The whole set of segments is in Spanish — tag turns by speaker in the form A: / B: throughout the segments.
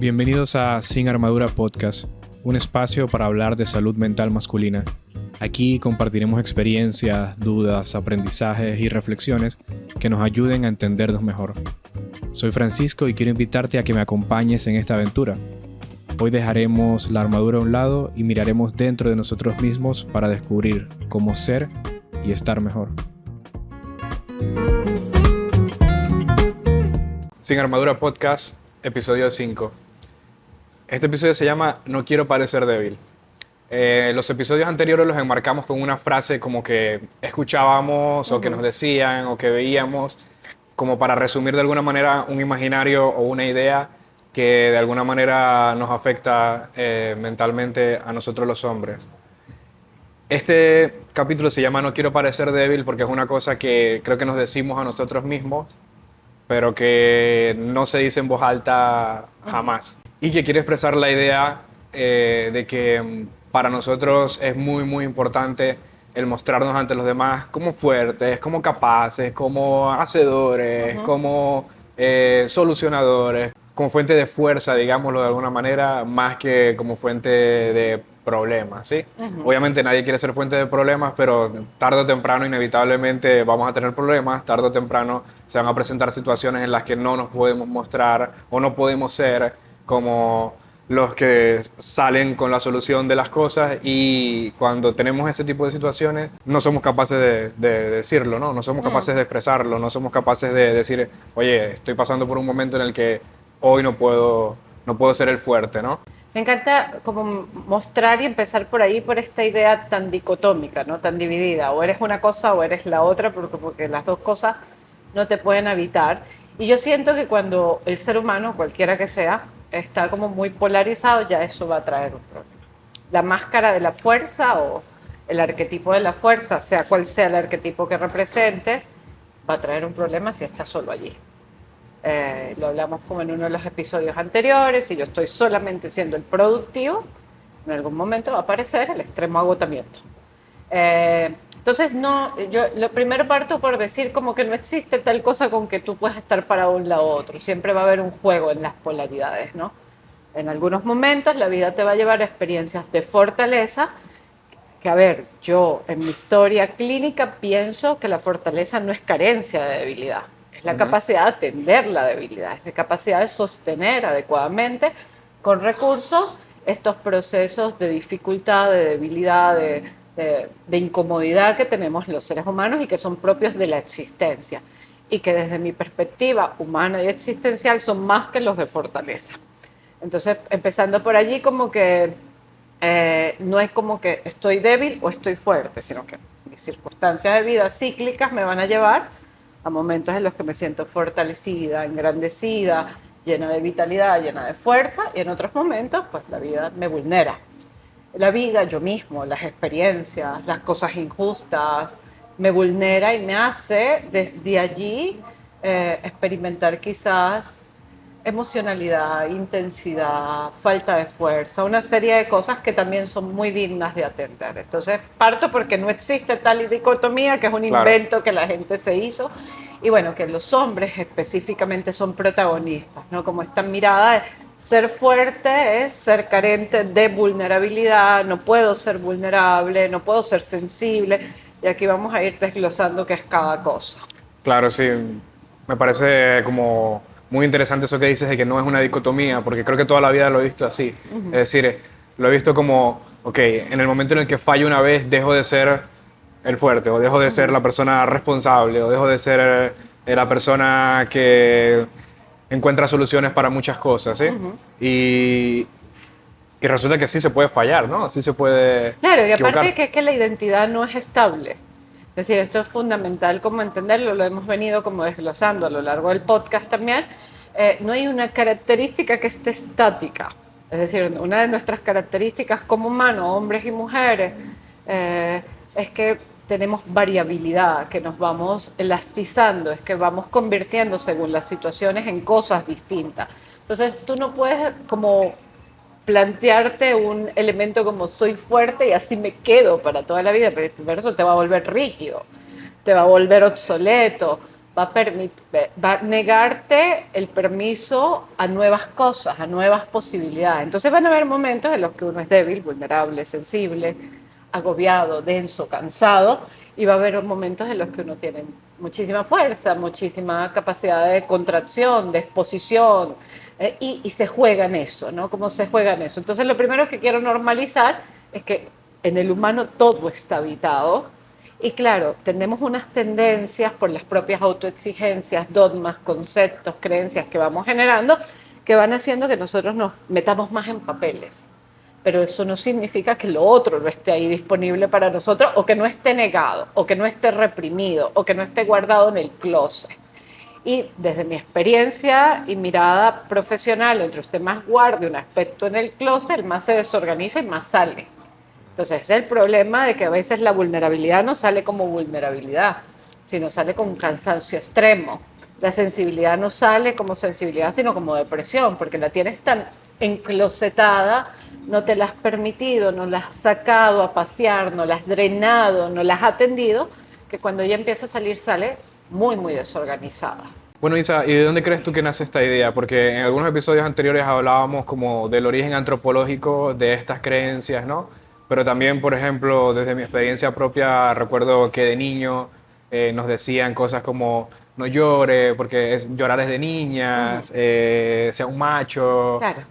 A: Bienvenidos a Sin Armadura Podcast, un espacio para hablar de salud mental masculina. Aquí compartiremos experiencias, dudas, aprendizajes y reflexiones que nos ayuden a entendernos mejor. Soy Francisco y quiero invitarte a que me acompañes en esta aventura. Hoy dejaremos la armadura a un lado y miraremos dentro de nosotros mismos para descubrir cómo ser y estar mejor. Sin Armadura Podcast, episodio 5. Este episodio se llama No quiero parecer débil. Los episodios anteriores los enmarcamos con una frase como que escuchábamos o que nos decían o que veíamos, como para resumir de alguna manera un imaginario o una idea que de alguna manera nos afecta mentalmente a nosotros los hombres. Este capítulo se llama No quiero parecer débil porque es una cosa que creo que nos decimos a nosotros mismos, pero que no se dice en voz alta jamás. Y que quiere expresar la idea de que para nosotros es muy importante el mostrarnos ante los demás como fuertes, como capaces, como hacedores, como solucionadores, como fuente de fuerza, digámoslo de alguna manera, más que como fuente de problemas, ¿sí? Obviamente nadie quiere ser fuente de problemas, pero tarde o temprano inevitablemente vamos a tener problemas, tarde o temprano se van a presentar situaciones en las que no nos podemos mostrar o no podemos ser como los que salen con la solución de las cosas, y cuando tenemos ese tipo de situaciones no somos capaces de decirlo, ¿no? No somos capaces de expresarlo, no somos capaces de decir, oye, estoy pasando por un momento en el que hoy no puedo ser el fuerte, ¿no?
B: Me encanta como mostrar y empezar por ahí, por esta idea tan dicotómica, ¿no? Tan dividida. O eres una cosa o eres la otra, porque las dos cosas no te pueden habitar. Y yo siento que cuando el ser humano, cualquiera que sea, está como muy polarizado, ya eso va a traer un problema. La máscara de la fuerza o el arquetipo de la fuerza, sea cual sea el arquetipo que representes, va a traer un problema si estás solo allí. Lo hablamos como en uno de los episodios anteriores. Si yo estoy solamente siendo el productivo, en algún momento va a aparecer el extremo agotamiento. Entonces, yo lo primero parto por decir como que no existe tal cosa con que tú puedas estar para un lado u otro. Siempre va a haber un juego en las polaridades, ¿no? En algunos momentos la vida te va a llevar a experiencias de fortaleza, que a ver, yo en mi historia clínica pienso que la fortaleza no es carencia de debilidad. Es la capacidad de atender la debilidad, es la capacidad de sostener adecuadamente con recursos estos procesos de dificultad, de debilidad, de incomodidad que tenemos los seres humanos y que son propios de la existencia, y que desde mi perspectiva humana y existencial son más que los de fortaleza. Entonces, empezando por allí, como que no es como que estoy débil o estoy fuerte, sino que mis circunstancias de vida cíclicas me van a llevar a momentos en los que me siento fortalecida, engrandecida, llena de vitalidad, llena de fuerza, y en otros momentos, pues la vida me vulnera. La vida, yo mismo, las experiencias, las cosas injustas, me vulnera y me hace desde allí experimentar quizás emocionalidad, intensidad, falta de fuerza, una serie de cosas que también son muy dignas de atender. Entonces parto porque no existe tal dicotomía, que es un invento que la gente se hizo, y bueno, que los hombres específicamente son protagonistas, ¿no? Como esta mirada de ser fuerte es ser carente de vulnerabilidad, no puedo ser vulnerable, no puedo ser sensible, y aquí vamos a ir desglosando qué es cada cosa.
A: Claro, sí, me parece como muy interesante eso que dices de que no es una dicotomía, porque creo que toda la vida lo he visto así. Es decir, lo he visto como, ok, en el momento en el que fallo una vez, dejo de ser el fuerte, o dejo de ser la persona responsable, o dejo de ser la persona que encuentra soluciones para muchas cosas, ¿sí? Y resulta que sí se puede fallar, ¿no? Sí se puede
B: Claro, y
A: equivocar.
B: aparte que es que la identidad no es estable. Es decir, esto es fundamental como entenderlo, lo hemos venido como desglosando a lo largo del podcast también. No hay una característica que esté estática. Es decir, una de nuestras características como humanos, hombres y mujeres, es que tenemos variabilidad, que nos vamos elastizando, es que vamos convirtiendo según las situaciones en cosas distintas. Entonces tú no puedes como plantearte un elemento como soy fuerte y así me quedo para toda la vida, pero eso te va a volver rígido, te va a volver obsoleto, va a negarte el permiso a nuevas cosas, a nuevas posibilidades. Entonces van a haber momentos en los que uno es débil, vulnerable, sensible, agobiado, denso, cansado, y va a haber momentos en los que uno tiene muchísima fuerza, muchísima capacidad de contracción, de exposición, y se juega en eso, ¿no? ¿Cómo se juega en eso? Entonces lo primero que quiero normalizar es que en el humano todo está habitado, y claro, tenemos unas tendencias por las propias autoexigencias, dogmas, conceptos, creencias que vamos generando, que van haciendo que nosotros nos metamos más en papeles. Pero eso no significa que lo otro no esté ahí disponible para nosotros, o que no esté negado, o que no esté reprimido, o que no esté guardado en el closet. Y desde mi experiencia y mirada profesional, entre usted más guarde un aspecto en el closet, el más se desorganiza y más sale. Entonces, ese es el problema de que a veces la vulnerabilidad no sale como vulnerabilidad, sino sale con cansancio extremo. La sensibilidad no sale como sensibilidad, sino como depresión, porque la tienes tan enclosetada, no te la has permitido, no la has sacado a pasear, no la has drenado, no la has atendido, que cuando ella empieza a salir sale muy, muy desorganizada.
A: Bueno, Isa, ¿y de dónde crees tú que nace esta idea? Porque en algunos episodios anteriores hablábamos como del origen antropológico de estas creencias, ¿no? Pero también, por ejemplo, desde mi experiencia propia, recuerdo que de niño nos decían cosas como no llore, porque llorar es de niñas, sea un macho.
B: Claro.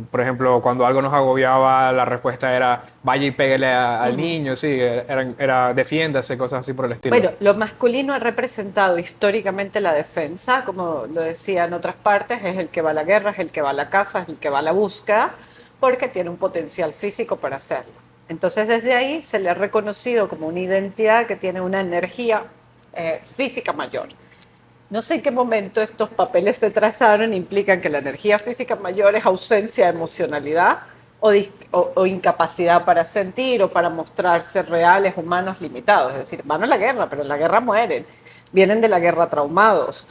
A: Por ejemplo, cuando algo nos agobiaba, la respuesta era vaya y pégale al niño, sí, era defiéndase, cosas así por el estilo.
B: Bueno, lo masculino ha representado históricamente la defensa, como lo decía en otras partes, es el que va a la guerra, es el que va a la caza, es el que va a la búsqueda, porque tiene un potencial físico para hacerlo. Entonces desde ahí se le ha reconocido como una identidad que tiene una energía física mayor. No sé en qué momento estos papeles se trazaron, implican que la energía física mayor es ausencia de emocionalidad o incapacidad para sentir o para mostrarse reales, humanos, limitados. Es decir, van a la guerra, pero en la guerra mueren. Vienen de la guerra traumados.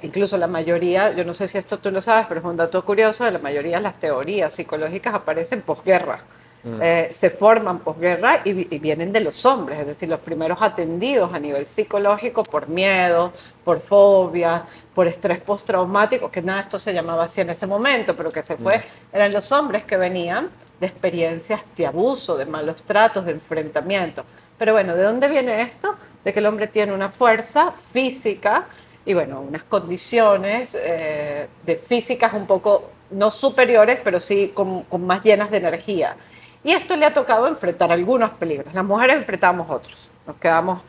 B: Incluso la mayoría, yo no sé si esto tú lo sabes, pero es un dato curioso, la mayoría de las teorías psicológicas aparecen posguerra. Se forman posguerra y vienen de los hombres, es decir, los primeros atendidos a nivel psicológico por miedo, por fobia, por estrés postraumático, que nada, esto se llamaba así en ese momento, pero que se fue, eran los hombres que venían de experiencias de abuso, de malos tratos, de enfrentamiento. Pero bueno, ¿de dónde viene esto? De que el hombre tiene una fuerza física y bueno, unas condiciones de físicas un poco, no superiores, pero sí con más llenas de energía. Y esto le ha tocado enfrentar algunos peligros. Las mujeres enfrentamos otros. Nos quedamos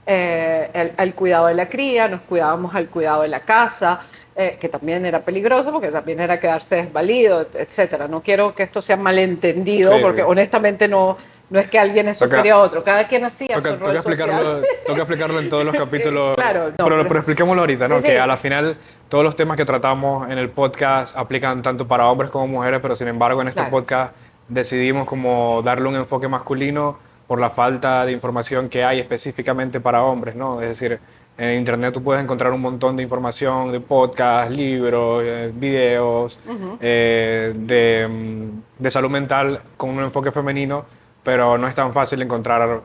B: al cuidado de la cría, nos cuidábamos al cuidado de la casa, que también era peligroso porque también era quedarse desvalido, etcétera. No quiero que esto sea malentendido, sí, porque honestamente no es que alguien es superior a otro. Cada quien hacía su rol social.
A: Toca explicarlo en todos los capítulos.
B: Claro, no,
A: pero expliquémoslo ahorita, ¿no?
B: Sí.
A: Que a la final todos los temas que tratamos en el podcast aplican tanto para hombres como mujeres, pero sin embargo en este podcast decidimos como darle un enfoque masculino por la falta de información que hay específicamente para hombres, ¿no? Es decir, en internet tú puedes encontrar un montón de información, de podcasts, libros, videos, de salud mental con un enfoque femenino, pero no es tan fácil encontrar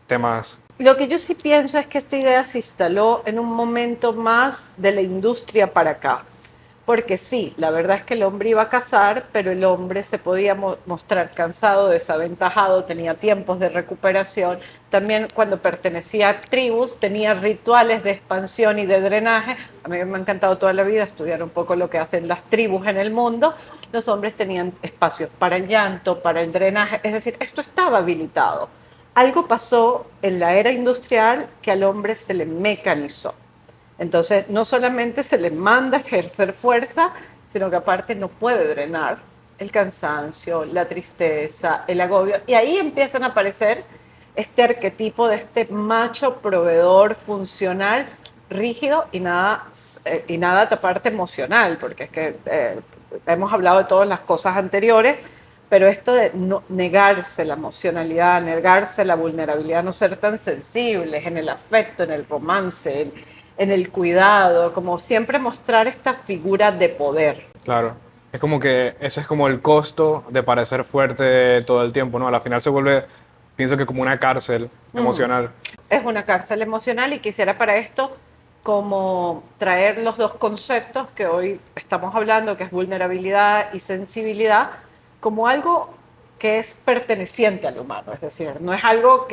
A: temas.
B: Lo que yo sí pienso es que esta idea se instaló en un momento más de la industria para acá. Porque sí, la verdad es que el hombre iba a cazar, pero el hombre se podía mostrar cansado, desaventajado, tenía tiempos de recuperación. También cuando pertenecía a tribus tenía rituales de expansión y de drenaje. A mí me ha encantado toda la vida estudiar un poco lo que hacen las tribus en el mundo. Los hombres tenían espacios para el llanto, para el drenaje, es decir, esto estaba habilitado. Algo pasó en la era industrial que al hombre se le mecanizó. Entonces, no solamente se le manda a ejercer fuerza, sino que aparte no puede drenar el cansancio, la tristeza, el agobio. Y ahí empiezan a aparecer este arquetipo de este macho proveedor funcional, rígido y nada aparte emocional, porque es que hemos hablado de todas las cosas anteriores, pero esto de negarse la emocionalidad, negarse la vulnerabilidad, no ser tan sensibles en el afecto, en el romance, en el cuidado, como siempre mostrar esta figura de poder.
A: Claro, es como que ese es como el costo de parecer fuerte todo el tiempo, ¿no? A la final se vuelve, pienso que como una cárcel emocional.
B: Es una cárcel emocional y quisiera para esto como traer los dos conceptos que hoy estamos hablando, que es vulnerabilidad y sensibilidad, como algo que es perteneciente al humano, es decir, no es algo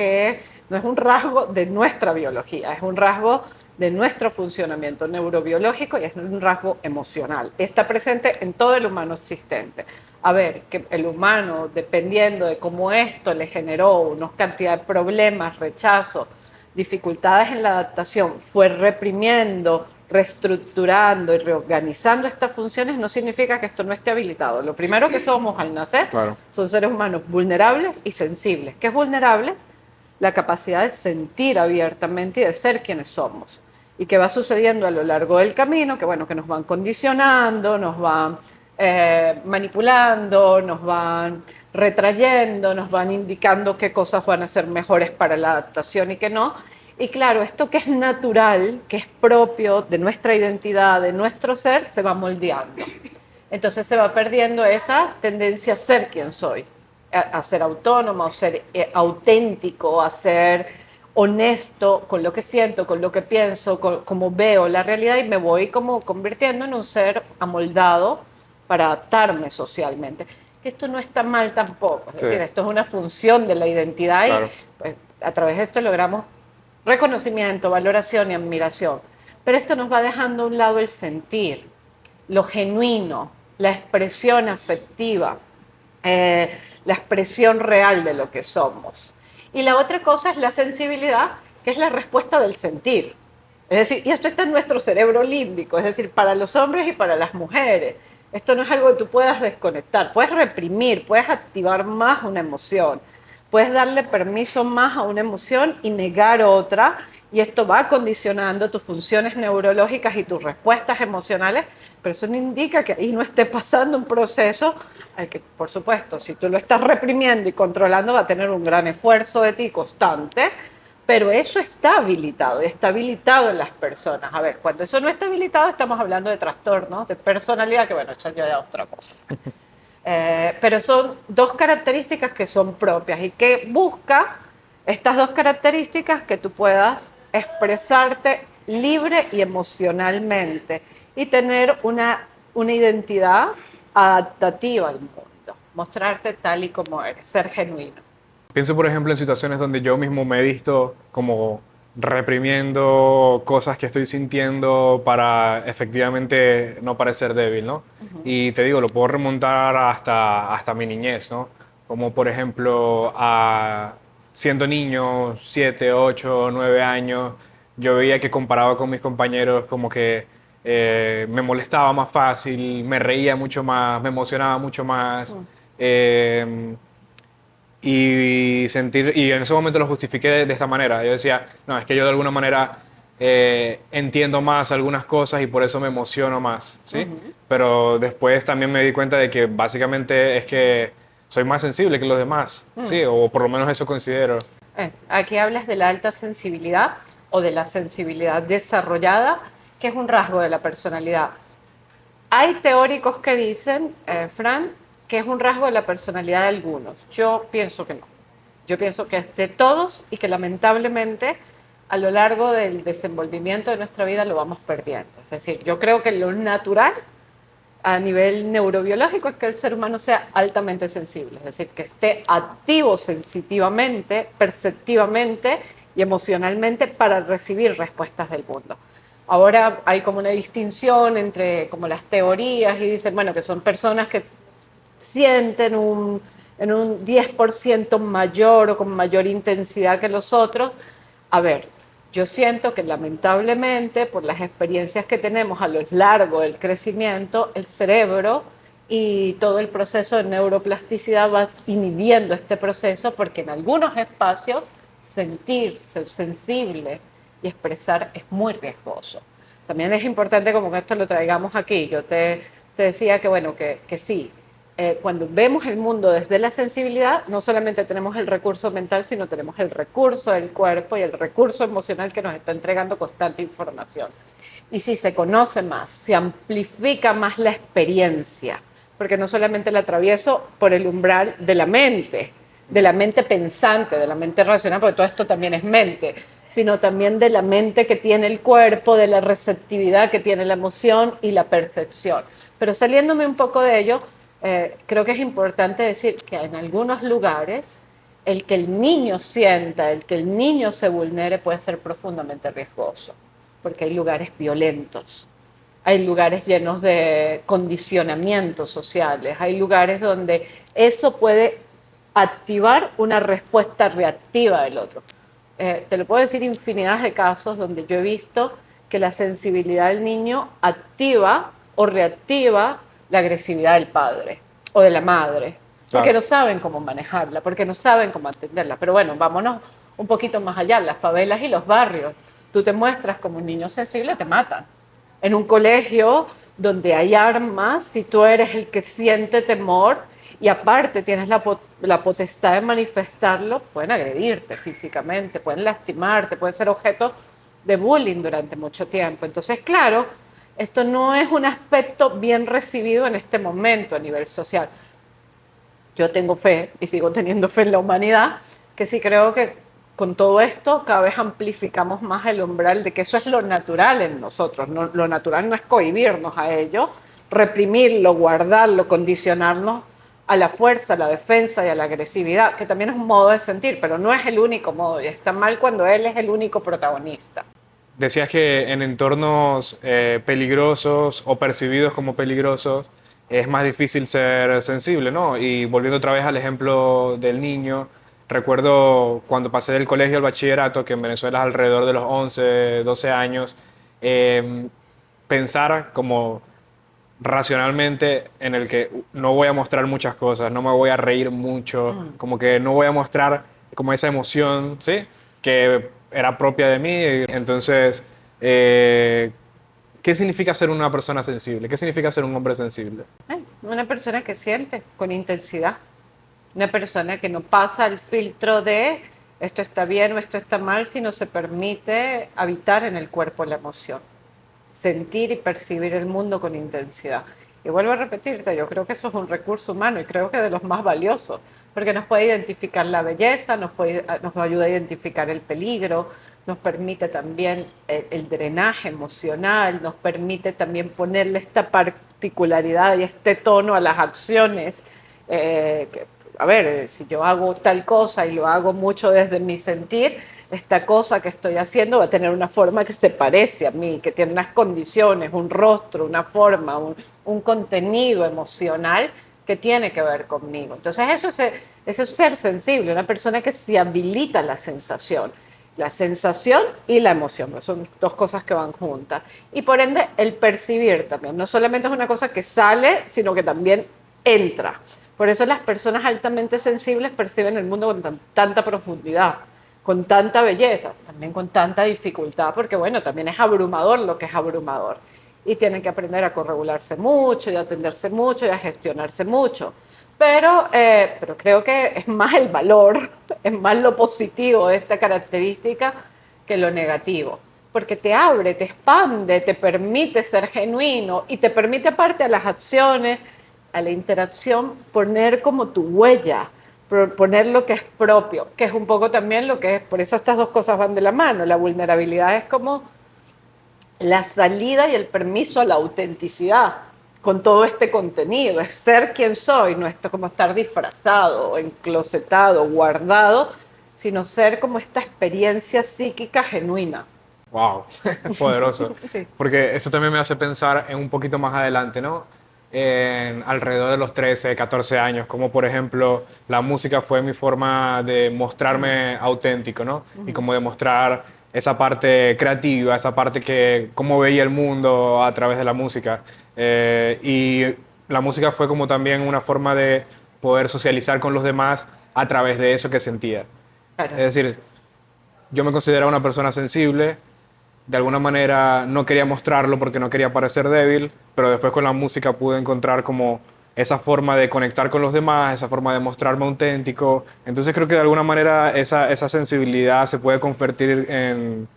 B: no es un rasgo de nuestra biología, es un rasgo de nuestro funcionamiento neurobiológico y es un rasgo emocional. Está presente en todo el humano existente. A ver, que el humano, dependiendo de cómo esto le generó una cantidad de problemas, rechazo, dificultades en la adaptación, fue reprimiendo, reestructurando y reorganizando estas funciones, no significa que esto no esté habilitado. Lo primero que somos al nacer
A: Claro.
B: son seres humanos vulnerables y sensibles. ¿Qué es vulnerables? La capacidad de sentir abiertamente y de ser quienes somos. Y que va sucediendo a lo largo del camino, que bueno, que nos van condicionando, nos van manipulando, nos van retrayendo, nos van indicando qué cosas van a ser mejores para la adaptación y qué no. Y claro, esto que es natural, que es propio de nuestra identidad, de nuestro ser, se va moldeando. Entonces se va perdiendo esa tendencia a ser quien soy, a ser autónomo, a ser auténtico, a ser honesto con lo que siento, con lo que pienso, con cómo veo la realidad y me voy como convirtiendo en un ser amoldado para adaptarme socialmente. Esto no está mal tampoco, es decir, esto es una función de la identidad y pues, a través de esto logramos reconocimiento, valoración y admiración. Pero esto nos va dejando a un lado el sentir, lo genuino, la expresión afectiva, la expresión real de lo que somos. Y la otra cosa es la sensibilidad, que es la respuesta del sentir. Es decir, y esto está en nuestro cerebro límbico, es decir, para los hombres y para las mujeres. Esto no es algo que tú puedas desconectar, puedes reprimir, puedes activar más una emoción, puedes darle permiso más a una emoción y negar otra, y esto va condicionando tus funciones neurológicas y tus respuestas emocionales, pero eso no indica que ahí no esté pasando un proceso al que, por supuesto, si tú lo estás reprimiendo y controlando, va a tener un gran esfuerzo de ti constante, pero eso está habilitado en las personas. A ver, cuando eso no está habilitado, estamos hablando de trastornos de personalidad, que bueno, eso ya es otra cosa. Pero son dos características que son propias y que busca estas dos características que tú puedas expresarte libre y emocionalmente y tener una identidad adaptativa al mundo, mostrarte tal y como eres, ser genuino.
A: Pienso, por ejemplo, en situaciones donde yo mismo me he visto como reprimiendo cosas que estoy sintiendo para efectivamente no parecer débil, ¿no? Y te digo, lo puedo remontar hasta mi niñez, ¿no? Como por ejemplo, siendo niño, 7, 8, 9 años, yo veía que comparado con mis compañeros como que me molestaba más fácil, me reía mucho más, me emocionaba mucho más. eh, y en ese momento lo justifiqué de esta manera. Yo decía, no, es que yo de alguna manera entiendo más algunas cosas y por eso me emociono más, ¿sí? Pero después también me di cuenta de que básicamente es que soy más sensible que los demás, ¿sí? O por lo menos eso considero.
B: Aquí hablas de la alta sensibilidad o de la sensibilidad desarrollada, que es un rasgo de la personalidad. Hay teóricos que dicen, Fran, que es un rasgo de la personalidad de algunos. Yo pienso que no. Yo pienso que es de todos y que lamentablemente a lo largo del desenvolvimiento de nuestra vida lo vamos perdiendo. Es decir, yo creo que lo natural a nivel neurobiológico es que el ser humano sea altamente sensible, es decir, que esté activo sensitivamente, perceptivamente y emocionalmente para recibir respuestas del mundo. Ahora hay como una distinción entre como las teorías y dicen, bueno, que son personas que sienten en un 10% mayor o con mayor intensidad que los otros. A ver, yo siento que lamentablemente por las experiencias que tenemos a lo largo del crecimiento, el cerebro y todo el proceso de neuroplasticidad va inhibiendo este proceso porque en algunos espacios sentir, ser sensible y expresar es muy riesgoso. También es importante como que esto lo traigamos aquí. Yo te decía que bueno, que sí, cuando vemos el mundo desde la sensibilidad, no solamente tenemos el recurso mental, sino tenemos el recurso del cuerpo y el recurso emocional que nos está entregando constante información. Y si se conoce más, se amplifica más la experiencia, porque no solamente la atravieso por el umbral de la mente pensante, de la mente racional, porque todo esto también es mente, sino sino también de la mente que tiene el cuerpo, de la receptividad que tiene la emoción y la percepción. Pero saliéndome un poco de ello, creo que es importante decir que en algunos lugares el que el niño sienta, el que el niño se vulnere puede ser profundamente riesgoso, porque hay lugares violentos, hay lugares llenos de condicionamientos sociales, hay lugares donde eso puede activar una respuesta reactiva del otro. Te lo puedo decir infinidad de casos donde yo he visto que la sensibilidad del niño activa o reactiva la agresividad del padre o de la madre, porque
A: Claro.
B: no saben cómo manejarla, porque no saben cómo atenderla. Pero bueno, vámonos un poquito más allá, las favelas y los barrios. Tú te muestras como un niño sensible, te matan. En un colegio donde hay armas, si tú eres el que siente temor y aparte tienes la potestad de manifestarlo, pueden agredirte físicamente, pueden lastimarte, pueden ser objeto de bullying durante mucho tiempo. Entonces, claro, esto no es un aspecto bien recibido en este momento a nivel social. Yo tengo fe y sigo teniendo fe en la humanidad, que sí creo que con todo esto cada vez amplificamos más el umbral de que eso es lo natural en nosotros. No, lo natural no es cohibirnos a ello, reprimirlo, guardarlo, condicionarnos a la fuerza, a la defensa y a la agresividad, que también es un modo de sentir, pero no es el único modo y está mal cuando él es el único protagonista.
A: Decías que en entornos peligrosos o percibidos como peligrosos es más difícil ser sensible, ¿no? Y volviendo otra vez al ejemplo del niño, recuerdo cuando pasé del colegio al bachillerato, que en Venezuela es alrededor de los 11, 12 años, eh, pensar como racionalmente en el que no voy a mostrar muchas cosas, no me voy a reír mucho, como que no voy a mostrar como esa emoción, ¿sí? Que era propia de mí. Entonces, eh, ¿qué significa ser una persona sensible? ¿Qué significa ser un hombre sensible?
B: Una persona que siente con intensidad, una persona que no pasa el filtro de esto está bien o esto está mal, sino se permite habitar en el cuerpo la emoción, sentir y percibir el mundo con intensidad. Y vuelvo a repetirte, yo creo que eso es un recurso humano y creo que de los más valiosos, porque nos puede identificar la belleza, nos ayuda a identificar el peligro, nos permite también el drenaje emocional, nos permite también ponerle esta particularidad y este tono a las acciones. A ver, si yo hago tal cosa y lo hago mucho desde mi sentir, esta cosa que estoy haciendo va a tener una forma que se parece a mí, que tiene unas condiciones, un rostro, una forma, un contenido emocional que tiene que ver conmigo. Entonces eso es ser sensible, una persona que se habilita la sensación y la emoción, son dos cosas que van juntas. Y por ende el percibir también, no solamente es una cosa que sale, sino que también entra. Por eso las personas altamente sensibles perciben el mundo con tanta profundidad, con tanta belleza, también con tanta dificultad, porque bueno, también es abrumador lo que es abrumador. Y tienen que aprender a corregularse mucho, y a atenderse mucho, y a gestionarse mucho. Pero creo que es más el valor, es más lo positivo de esta característica que lo negativo. Porque te abre, te expande, te permite ser genuino y te permite aparte a las acciones, a la interacción, poner como tu huella, poner lo que es propio, que es un poco también lo que es, por eso estas dos cosas van de la mano, la vulnerabilidad es como la salida y el permiso a la autenticidad con todo este contenido, es ser quien soy, no es como estar disfrazado, enclosetado, guardado, sino ser como esta experiencia psíquica genuina.
A: Wow, poderoso.
B: Sí.
A: Porque eso también me hace pensar en un poquito más adelante, ¿no? En alrededor de los 13, 14 años, como por ejemplo la música fue mi forma de mostrarme auténtico, ¿no? Y como de mostrar esa parte creativa, esa parte que, cómo veía el mundo a través de la música. Y la música fue como también una forma de poder socializar con los demás a través de eso que sentía.
B: Claro.
A: Es decir, yo me consideraba una persona sensible, de alguna manera no quería mostrarlo porque no quería parecer débil, pero después con la música pude encontrar como esa forma de conectar con los demás, esa forma de mostrarme auténtico. Entonces creo que de alguna manera esa sensibilidad se puede convertir en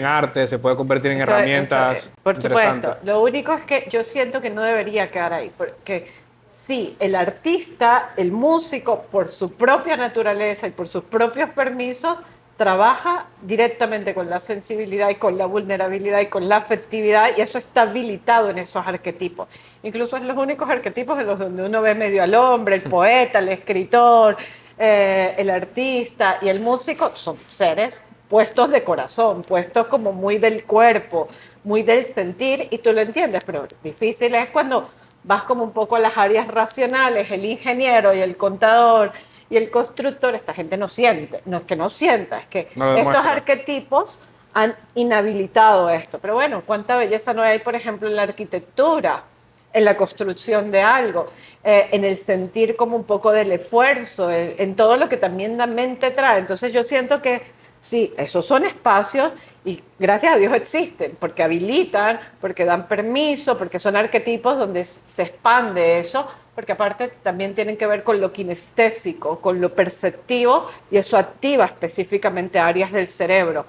A: arte, se puede convertir en herramientas
B: Por
A: interesantes.
B: supuesto. Lo único es que yo siento que no debería quedar ahí, porque sí, el artista, el músico, por su propia naturaleza y por sus propios permisos, trabaja directamente con la sensibilidad y con la vulnerabilidad y con la afectividad, y eso está habilitado en esos arquetipos. Incluso en los únicos arquetipos en los donde uno ve medio al hombre, el poeta, el escritor, el artista y el músico, son seres puestos de corazón, puestos como muy del cuerpo, muy del sentir, y tú lo entiendes, pero difícil es cuando vas como un poco a las áreas racionales, el ingeniero y el contador y el constructor. Esta gente no siente, no es que no sienta, es que
A: No
B: estos
A: demuestra.
B: arquetipos han inhabilitado esto. Pero bueno, cuánta belleza no hay, por ejemplo, en la arquitectura, en la construcción de algo, en el sentir como un poco del esfuerzo, en todo lo que también la mente trae. Entonces yo siento que sí, esos son espacios y gracias a Dios existen, porque habilitan, porque dan permiso, porque son arquetipos donde se expande eso, porque aparte también tienen que ver con lo kinestésico, con lo perceptivo, y eso activa específicamente áreas del cerebro.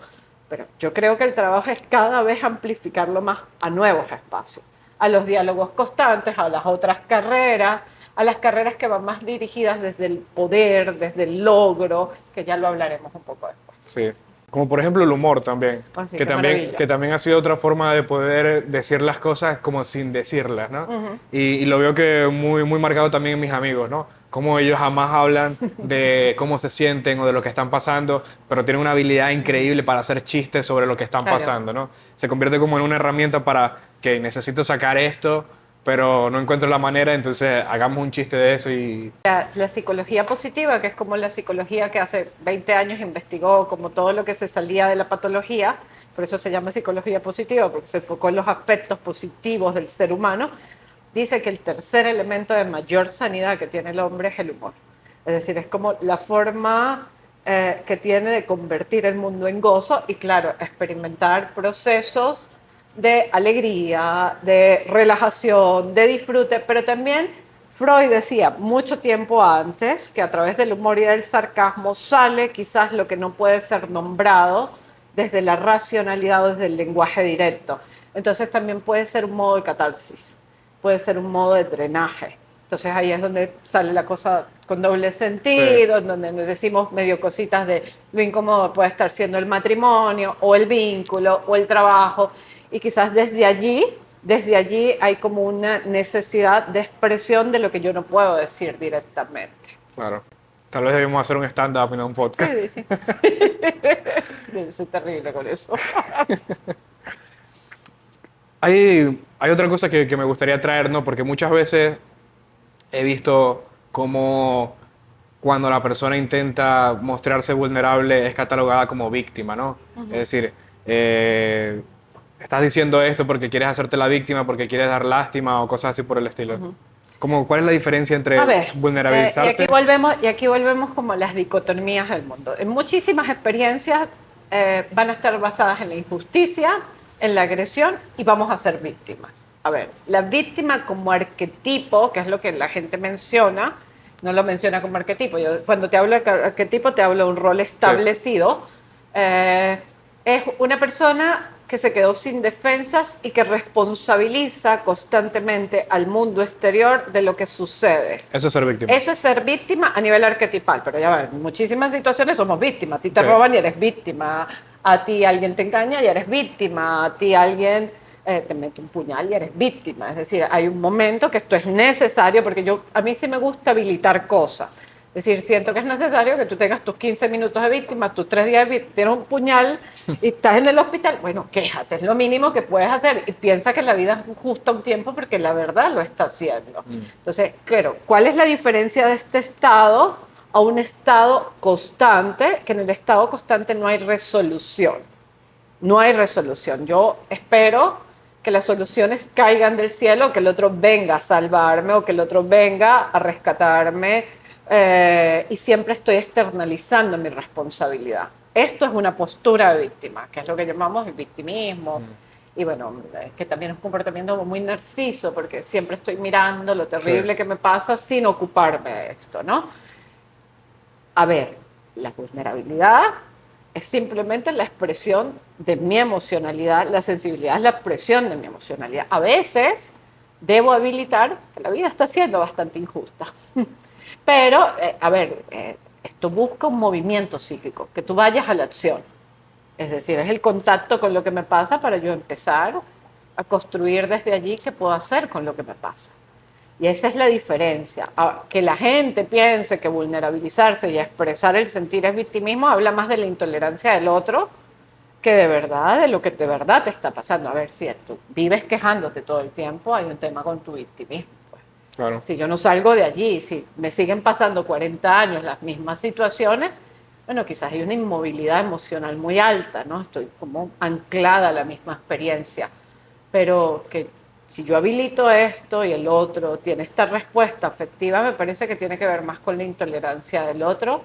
B: Pero yo creo que el trabajo es cada vez amplificarlo más a nuevos espacios, a los diálogos constantes, a las otras carreras, a las carreras que van más dirigidas desde el poder, desde el logro, que ya lo hablaremos un poco después.
A: Sí. Como por ejemplo el humor también,
B: Así
A: que
B: que
A: también,
B: maravilla.
A: que también ha sido otra forma de poder decir las cosas como sin decirlas, ¿no? Y lo veo que muy marcado también en mis amigos, ¿no? Como ellos jamás hablan de cómo se sienten o de lo que están pasando, pero tienen una habilidad increíble para hacer chistes sobre lo que están
B: Claro.
A: pasando, ¿no? Se convierte como en una herramienta para que necesito sacar esto, pero no encuentro la manera, entonces hagamos un chiste de eso y...
B: La psicología positiva, que es como la psicología que hace 20 años investigó como todo lo que se salía de la patología, por eso se llama psicología positiva, porque se enfocó en los aspectos positivos del ser humano, dice que el tercer elemento de mayor sanidad que tiene el hombre es el humor. Es decir, es como la forma que tiene de convertir el mundo en gozo y, claro, experimentar procesos de alegría, de relajación, de disfrute, pero también Freud decía mucho tiempo antes que a través del humor y del sarcasmo sale quizás lo que no puede ser nombrado desde la racionalidad o desde el lenguaje directo. Entonces también puede ser un modo de catarsis, puede ser un modo de drenaje. Entonces ahí es donde sale la cosa con doble sentido,
A: Sí.
B: donde nos decimos medio cositas de lo incómodo puede estar siendo el matrimonio o el vínculo o el trabajo, y quizás desde allí hay como una necesidad de expresión de lo que yo no puedo decir directamente.
A: Claro. Tal vez debemos hacer un stand-up y no un podcast.
B: Sí, sí. Yo soy terrible con eso.
A: Hay otra cosa que me gustaría traer, ¿no? Porque muchas veces he visto cómo cuando la persona intenta mostrarse vulnerable es catalogada como víctima, ¿no? Es decir, eh, estás diciendo esto porque quieres hacerte la víctima, porque quieres dar lástima o cosas así por el estilo. Como, ¿cuál es la diferencia entre
B: A ver,
A: vulnerabilizarse?
B: y aquí volvemos como a las dicotomías del mundo. En muchísimas experiencias van a estar basadas en la injusticia, en la agresión, y vamos a ser víctimas. A ver, la víctima como arquetipo, que es lo que la gente menciona, no lo menciona como arquetipo. Yo, cuando te hablo de arquetipo, te hablo de un rol establecido. Es una persona que se quedó sin defensas y que responsabiliza constantemente al mundo exterior de lo que sucede.
A: Eso es ser víctima.
B: Eso es ser víctima a nivel arquetipal, pero ya ven, en muchísimas situaciones somos víctimas. A ti te
A: Sí.
B: roban y eres víctima, a ti alguien te engaña y eres víctima, a ti alguien te mete un puñal y eres víctima. Es decir, hay un momento que esto es necesario, porque a mí sí me gusta habilitar cosas. Es decir, siento que es necesario que tú tengas tus 15 minutos de víctima, tus 3 días de víctima, tienes un puñal y estás en el hospital. Bueno, quéjate, es lo mínimo que puedes hacer. Y piensa que la vida es justa un tiempo, porque la verdad lo está haciendo. Entonces, claro, ¿cuál es la diferencia de este estado a un estado constante? Que en el estado constante no hay resolución. No hay resolución. Yo espero que las soluciones caigan del cielo, que el otro venga a salvarme o que el otro venga a rescatarme. Y siempre estoy externalizando mi responsabilidad. Esto es una postura de víctima, que es lo que llamamos el victimismo. Y bueno, que también es un comportamiento muy narciso, porque siempre estoy mirando lo terrible que me pasa sin ocuparme de esto, ¿no? A ver, la vulnerabilidad es simplemente la expresión de mi emocionalidad, la sensibilidad es la expresión de mi emocionalidad. A veces debo habilitar que la vida está siendo bastante injusta. Pero, a ver, Esto busca un movimiento psíquico, que tú vayas a la acción. Es decir, es el contacto con lo que me pasa para yo empezar a construir desde allí qué puedo hacer con lo que me pasa. Y esa es la diferencia. Que la gente piense que vulnerabilizarse y expresar el sentir es victimismo habla más de la intolerancia del otro que de verdad, de lo que de verdad te está pasando. A ver, si tú vives quejándote todo el tiempo, hay un tema con tu victimismo. Pues.
A: Claro.
B: Si yo no salgo de allí, si me siguen pasando 40 años las mismas situaciones, bueno, quizás hay una inmovilidad emocional muy alta, ¿no? Estoy como anclada a la misma experiencia. Pero que si yo habilito esto y el otro tiene esta respuesta afectiva, me parece que tiene que ver más con la intolerancia del otro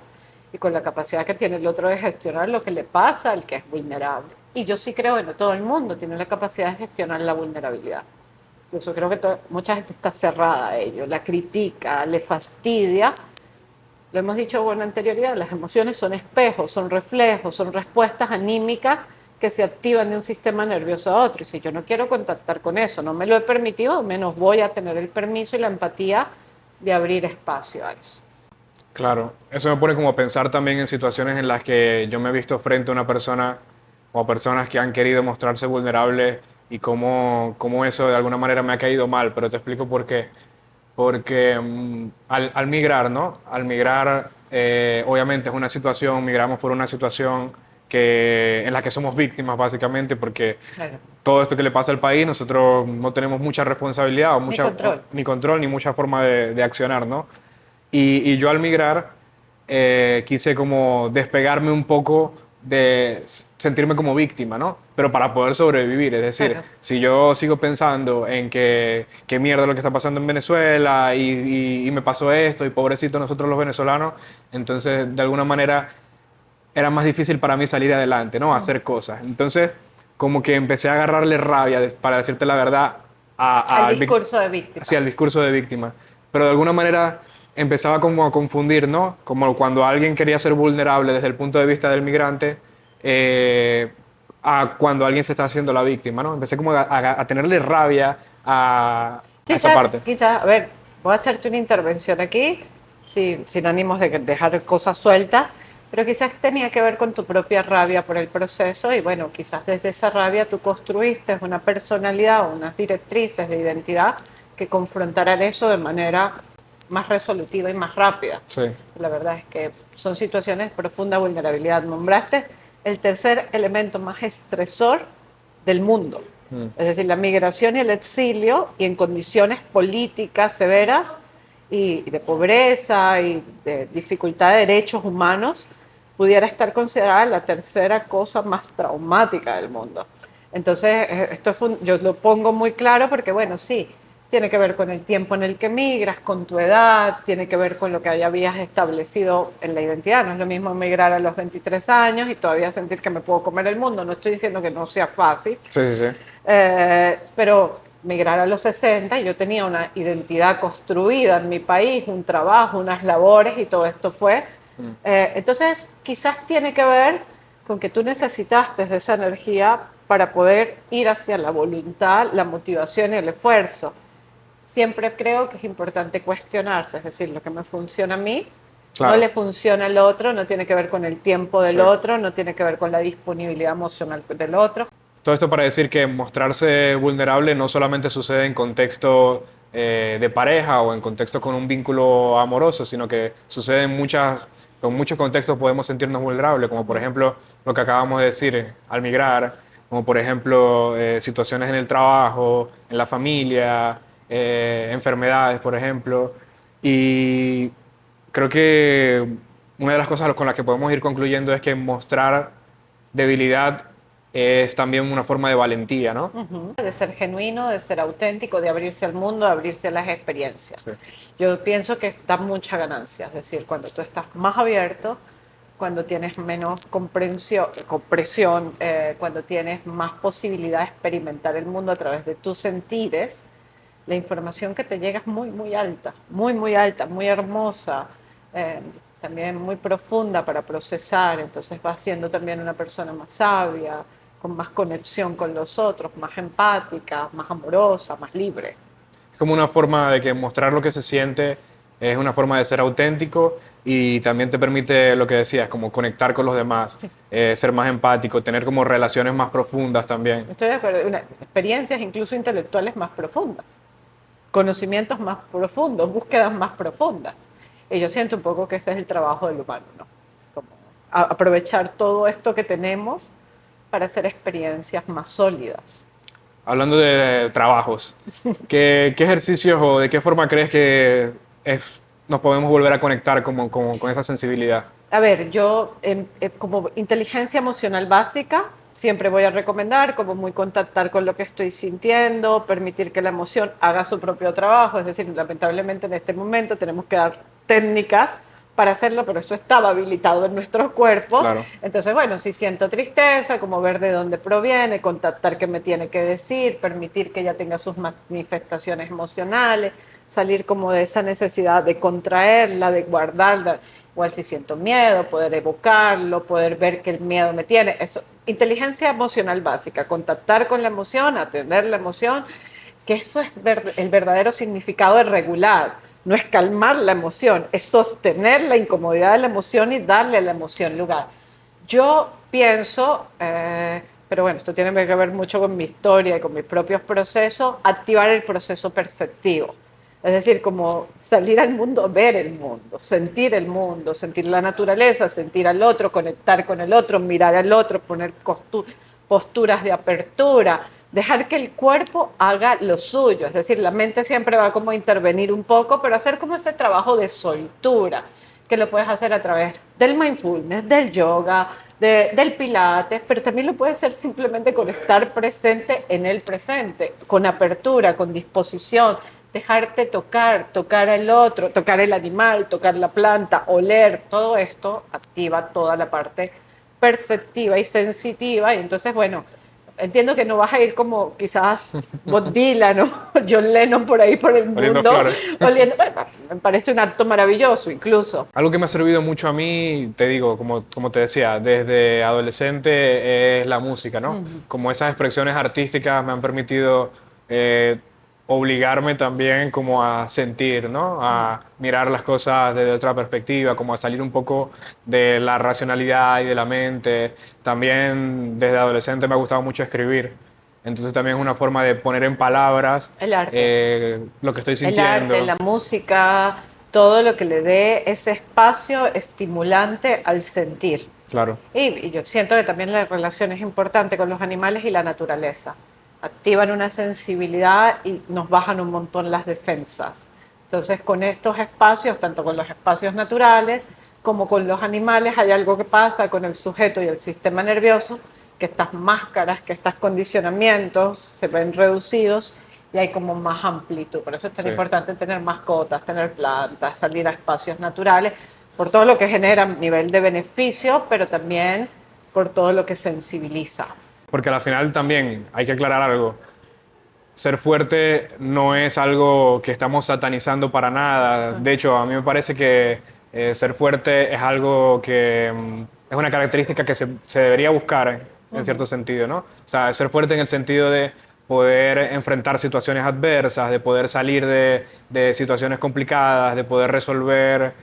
B: y con la capacidad que tiene el otro de gestionar lo que le pasa al que es vulnerable. Y yo sí creo que no todo el mundo tiene la capacidad de gestionar la vulnerabilidad. Yo creo que mucha gente está cerrada a ello, la critica, le fastidia. Lo hemos dicho con anterioridad, las emociones son espejos, son reflejos, son respuestas anímicas que se activan de un sistema nervioso a otro. Y si yo no quiero contactar con eso, no me lo he permitido, menos voy a tener el permiso y la empatía de abrir espacio a eso.
A: Claro, eso me pone como a pensar también en situaciones en las que yo me he visto frente a una persona o a personas que han querido mostrarse vulnerables y cómo eso de alguna manera me ha caído mal, pero te explico por qué. Porque al migrar, ¿no? Al migrar, obviamente es una situación, migramos por una situación en la que somos víctimas básicamente, porque
B: Claro.
A: todo esto que le pasa al país, nosotros no tenemos mucha responsabilidad o
B: Ni
A: mucha,
B: control.
A: ni control ni mucha forma de accionar, ¿no? Y yo al migrar quise como despegarme un poco de sentirme como víctima, ¿no? Pero para poder sobrevivir, es decir,
B: Claro.
A: si yo sigo pensando en que qué mierda lo que está pasando en Venezuela y me pasó esto y pobrecito nosotros los venezolanos, entonces de alguna manera era más difícil para mí salir adelante, ¿no? Hacer cosas. Entonces como que empecé a agarrarle rabia, para decirte la verdad,
B: Al
A: al
B: discurso de víctima.
A: hacia el discurso de víctima. Pero de alguna manera empezaba como a confundir, ¿no? Como cuando alguien quería ser vulnerable desde el punto de vista del migrante, eh, a cuando alguien se está haciendo la víctima, ¿no? Empecé como a tenerle rabia a esa
B: Quizás,
A: parte.
B: quizás, a ver, voy a hacerte una intervención aquí, sin ánimos de dejar cosas sueltas, pero quizás tenía que ver con tu propia rabia por el proceso y bueno, quizás desde esa rabia tú construiste una personalidad o unas directrices de identidad que confrontaran eso de manera más resolutiva y más rápida.
A: Sí.
B: La verdad es que son situaciones de profunda vulnerabilidad. Nombraste el tercer elemento más estresor del mundo. Es decir, la migración y el exilio, y en condiciones políticas severas y de pobreza y de dificultad de derechos humanos, pudiera estar considerada la tercera cosa más traumática del mundo. Entonces, yo lo pongo muy claro porque, bueno, sí, tiene que ver con el tiempo en el que migras, con tu edad, tiene que ver con lo que ya habías establecido en la identidad. No es lo mismo emigrar a los 23 años y todavía sentir que me puedo comer el mundo. No estoy diciendo que no sea fácil,
A: Sí, sí, sí.
B: pero migrar a los 60, yo tenía una identidad construida en mi país, un trabajo, unas labores y todo esto fue. Entonces, quizás tiene que ver con que tú necesitaste de esa energía para poder ir hacia la voluntad, la motivación y el esfuerzo. Siempre creo que es importante cuestionarse, es decir, lo que me funciona a mí no
A: Claro.
B: le funciona al otro, no tiene que ver con el tiempo del
A: Sí.
B: otro, no tiene que ver con la disponibilidad emocional del otro.
A: Todo esto para decir que mostrarse vulnerable no solamente sucede en contexto de pareja o en contexto con un vínculo amoroso, sino que sucede con muchos contextos podemos sentirnos vulnerables, como por ejemplo lo que acabamos de decir al migrar, como por ejemplo situaciones en el trabajo, en la familia, enfermedades, por ejemplo. Y creo que una de las cosas con las que podemos ir concluyendo es que mostrar debilidad es también una forma de valentía, ¿no?
B: De ser genuino, de ser auténtico, de abrirse al mundo, de abrirse a las experiencias.
A: Sí.
B: Yo pienso que da mucha ganancia, es decir, cuando tú estás más abierto, cuando tienes menos compresión, cuando tienes más posibilidad de experimentar el mundo a través de tus sentidos, la información que te llega es muy, muy alta, muy hermosa, eh, también muy profunda para procesar, entonces vas siendo también una persona más sabia, con más conexión con los otros, más empática, más amorosa, más libre.
A: Es como una forma de que mostrar lo que se siente es una forma de ser auténtico y también te permite lo que decías, como conectar con los demás, ser más empático, tener como relaciones más profundas también.
B: Estoy de acuerdo. Experiencias incluso intelectuales más profundas, conocimientos más profundos, búsquedas más profundas. Y yo siento un poco que ese es el trabajo del humano, ¿no? Como aprovechar todo esto que tenemos para hacer experiencias más sólidas.
A: Hablando de trabajos, ¿qué ejercicios o de qué forma crees que nos podemos volver a conectar con esa sensibilidad?
B: A ver, yo como inteligencia emocional básica siempre voy a recomendar como muy contactar con lo que estoy sintiendo, permitir que la emoción haga su propio trabajo, es decir, lamentablemente en este momento tenemos que dar técnicas para hacerlo, pero esto estaba habilitado en nuestros cuerpos.
A: Claro.
B: Entonces, bueno, si siento tristeza, como ver de dónde proviene, contactar qué me tiene que decir, permitir que ella tenga sus manifestaciones emocionales, salir como de esa necesidad de contraerla, de guardarla. Igual si siento miedo, poder evocarlo, poder ver que el miedo me tiene. Eso, inteligencia emocional básica, contactar con la emoción, atender la emoción, que eso es el verdadero significado de regular. No es calmar la emoción, es sostener la incomodidad de la emoción y darle a la emoción lugar. Yo pienso, pero bueno, esto tiene que ver mucho con mi historia y con mis propios procesos, activar el proceso perceptivo. Es decir, como salir al mundo, ver el mundo, sentir la naturaleza, sentir al otro, conectar con el otro, mirar al otro, poner posturas de apertura, dejar que el cuerpo haga lo suyo. Es decir, la mente siempre va como a intervenir un poco, pero hacer como ese trabajo de soltura, que lo puedes hacer a través del mindfulness, del yoga, del pilates, pero también lo puedes hacer simplemente con estar presente en el presente, con apertura, con disposición, dejarte tocar al otro, tocar el animal, tocar la planta, oler, todo esto activa toda la parte perceptiva y sensitiva, y entonces, bueno, entiendo que no vas a ir como quizás Bob Dylan o John Lennon por ahí por el
A: Oliendo
B: mundo,
A: flores.
B: oliendo, bueno, me parece un acto maravilloso incluso.
A: Algo que me ha servido mucho a mí, te digo, como te decía, desde adolescente es la música, ¿no? Como esas expresiones artísticas me han permitido obligarme también como a sentir, ¿no? A mirar las cosas desde otra perspectiva, como a salir un poco de la racionalidad y de la mente. También desde adolescente me ha gustado mucho escribir. Entonces también es una forma de poner en palabras
B: El arte.
A: lo que estoy
B: El arte,
A: sintiendo.
B: la música, todo lo que le dé ese espacio estimulante al sentir.
A: Claro,
B: Y yo siento que también la relación es importante con los animales y la naturaleza. Activan una sensibilidad y nos bajan un montón las defensas. Entonces, con estos espacios, tanto con los espacios naturales como con los animales, hay algo que pasa con el sujeto y el sistema nervioso, que estas máscaras, que estos condicionamientos se ven reducidos y hay como más amplitud. Por eso es tan
A: sí.
B: importante tener mascotas, tener plantas, salir a espacios naturales, por todo lo que genera a nivel de beneficio, pero también por todo lo que sensibiliza.
A: Porque al final también hay que aclarar algo. Ser fuerte no es algo que estamos satanizando para nada. De hecho, a mí me parece que ser fuerte es algo que es una característica que se debería buscar en cierto sentido, ¿no? O sea, ser fuerte en el sentido de poder enfrentar situaciones adversas, de poder salir de situaciones complicadas, de poder resolver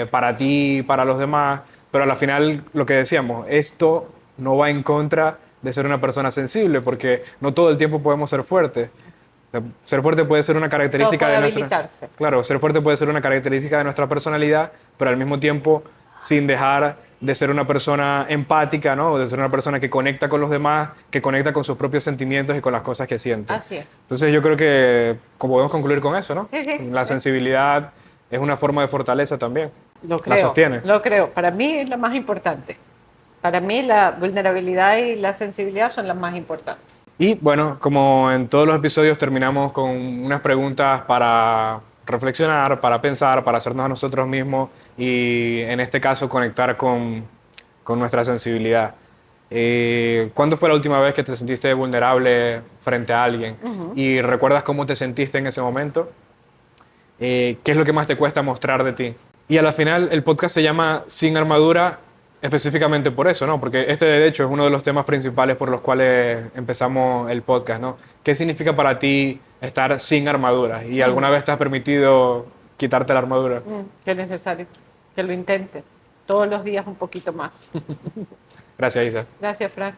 A: para ti, para los demás. Pero al final, lo que decíamos, esto no va en contra de ser una persona sensible, porque no todo el tiempo podemos ser fuertes. O sea, ser fuerte puede ser una
B: Todo
A: característica
B: puede
A: de nuestra...
B: habilitarse.
A: Claro, ser fuerte puede ser una característica de nuestra personalidad, pero al mismo tiempo sin dejar de ser una persona empática, ¿no? De ser una persona que conecta con los demás, que conecta con sus propios sentimientos y con las cosas que siente.
B: Así es.
A: Entonces yo creo que como podemos concluir con eso, ¿no?
B: Sí, sí.
A: La sensibilidad es una forma de fortaleza también.
B: Lo
A: La
B: creo,
A: sostiene.
B: lo creo. Para mí es la más importante. Para mí la vulnerabilidad y la sensibilidad son las más importantes.
A: Y bueno, como en todos los episodios terminamos con unas preguntas para reflexionar, para pensar, para hacernos a nosotros mismos y en este caso conectar con nuestra sensibilidad. ¿Cuándo fue la última vez que te sentiste vulnerable frente a alguien? ¿Y recuerdas cómo te sentiste en ese momento? ¿Qué es lo que más te cuesta mostrar de ti? Y a la final el podcast se llama Sin Armadura específicamente por eso, ¿no? Porque este de hecho es uno de los temas principales por los cuales empezamos el podcast, ¿no? ¿Qué significa para ti estar sin armadura? ¿Y alguna vez te has permitido quitarte la armadura?
B: Qué necesario. que lo intente. Todos los días un poquito más.
A: Gracias, Isa.
B: Gracias, Frank.